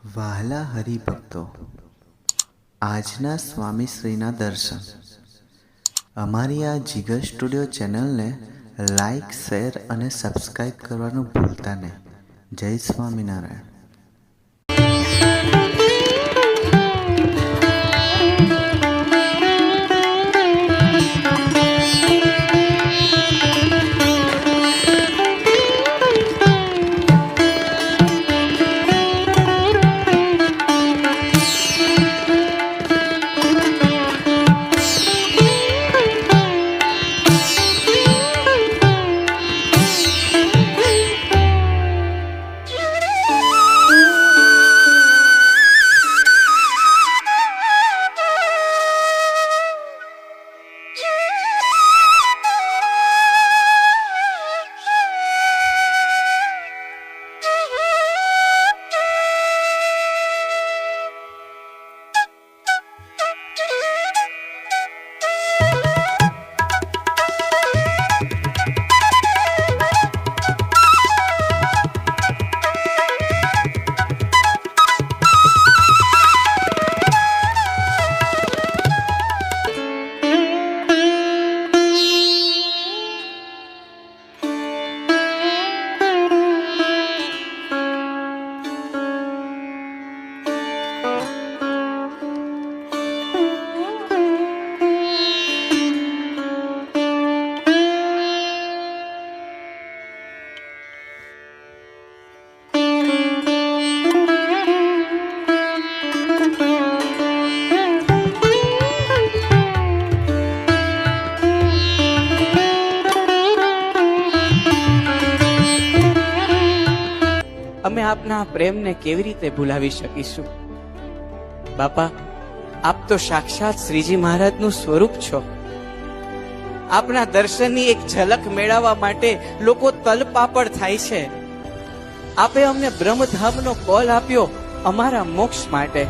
વહાલા હરિભક્તો, આજના સ્વામીશ્રીના દર્શન. અમારી આ જીગર સ્ટુડિયો ચેનલને લાઈક, શેર અને સબસ્ક્રાઈબ કરવાનું ભૂલતા નહીં. જય સ્વામિનારાયણ. અમે આપના પ્રેમને કેવી રીતે ભૂલાવી શકીશું? બાપા, આપ તો સાક્ષાત શ્રીજી મહારાજનું સ્વરૂપ છો. આપના દર્શનની એક ઝલક મેળવવા માટે લોકો તલપાપડ થાય છે. આપે અમને બ્રહ્મધામનો કોલ આપ્યો અમારા મોક્ષ માટે.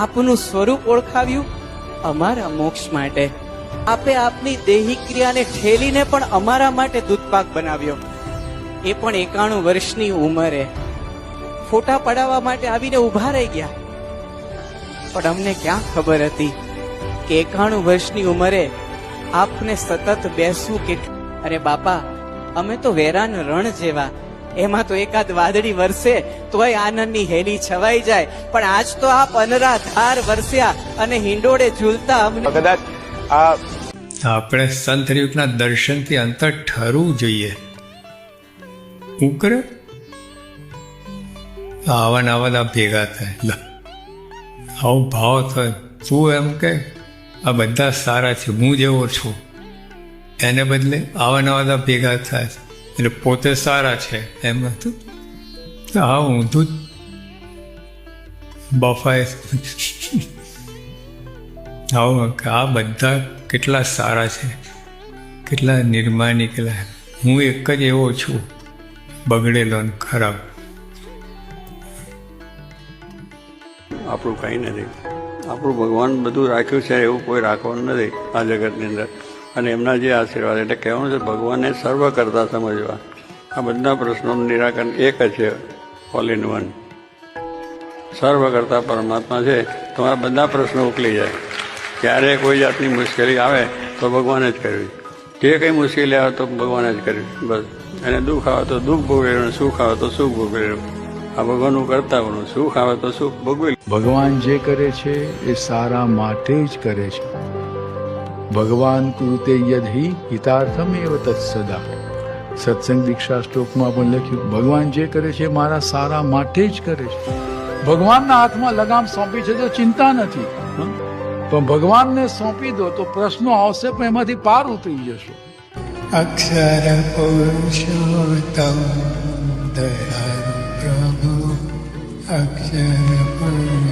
આપનું સ્વરૂપ ઓળખાવ્યું અમારા મોક્ષ માટે. આપે આપની દેહી ક્રિયાને ઠેલીને પણ અમારા માટે દૂધપાક બનાવ્યો, એ પણ 91 વર્ષની ઉંમરે. ફોટા પડાવવા માટે આવીને ઉભા રહી ગયા, પણ અમને ક્યાં ખબર હતી કે 91 વર્ષની ઉંમરે આપને સતત બેસવું કેટલું. અરે બાપા, અમે તો વેરાન રણ જેવા, એમાં તો એકાદ વાદળી વરસે તોય આનંદની હેલી છવાઈ જાય, પણ આજ તો આપ અનરાધાર વરસ્યા અને હિંડોળે ઝૂલતા અમને. કદાચ આપણે સંત યુગના દર્શનથી અંતર ઠરવું જોઈએ. ઉકરે આવા આવા ભેગા થાય, આવો ભાવ થાય. તું એમ કે આ બધા સારા છે, હું જેવો છું, એને બદલે આવા નવા ભેગા થાય એટલે પોતે સારા છે એમ હતું. હા, ઊંધું જ બફાય. આવું આ બધા કેટલા સારા છે, કેટલા નિર્માની, કેટલા. હું એક જ એવો છું, બગડેલો ને ખરાબ. આપણું કંઈ નથી. આપણું ભગવાન બધું રાખ્યું છે, એવું કોઈ રાખવાનું નથી આ જગતની અંદર. અને એમના જે આશીર્વાદ, એટલે કહેવાનું છે ભગવાનને સર્વ કરતા સમજવા. આ બધા પ્રશ્નોનું નિરાકરણ એક જ છે, ઓલ ઇન વન. સર્વ કરતા પરમાત્મા છે, તમારા બધા પ્રશ્નો ઉકલી જાય. ક્યારે કોઈ જાતની મુશ્કેલી આવે તો ભગવાને જ કરવી, જે કંઈ મુશ્કેલી આવે તો ભગવાને જ કરવી. બસ. એને દુઃખ આવે તો દુઃખ ભોગવેલું, સુખ આવે તો સુખ ભોગવેલું. આ ભગવાનનું કરતા બનવું. સુખ આવે તો સુખ ભોગવેલું. ભગવાન જે કરે છે એ સારા માટે જ કરે છે. ભગવાન કૃતે યદિ હિતાર્થમેવ તત્સદા. સત્સંગ દીક્ષા શ્લોકમાં પણ લખ્યું, ભગવાન જે કરે છે મારા સારા માટે જ કરે છે. ભગવાનના હાથમાં લગામ સોંપી છે તો ચિંતા નથી, પણ ભગવાનને સોંપી દો તો પ્રશ્નો આવશે પણ એમાંથી પાર ઉતરી જશો. અક્ષર પુરુષોત્તમ દયાળુ પ્રભુ, અક્ષર પુરુષોત્તમ.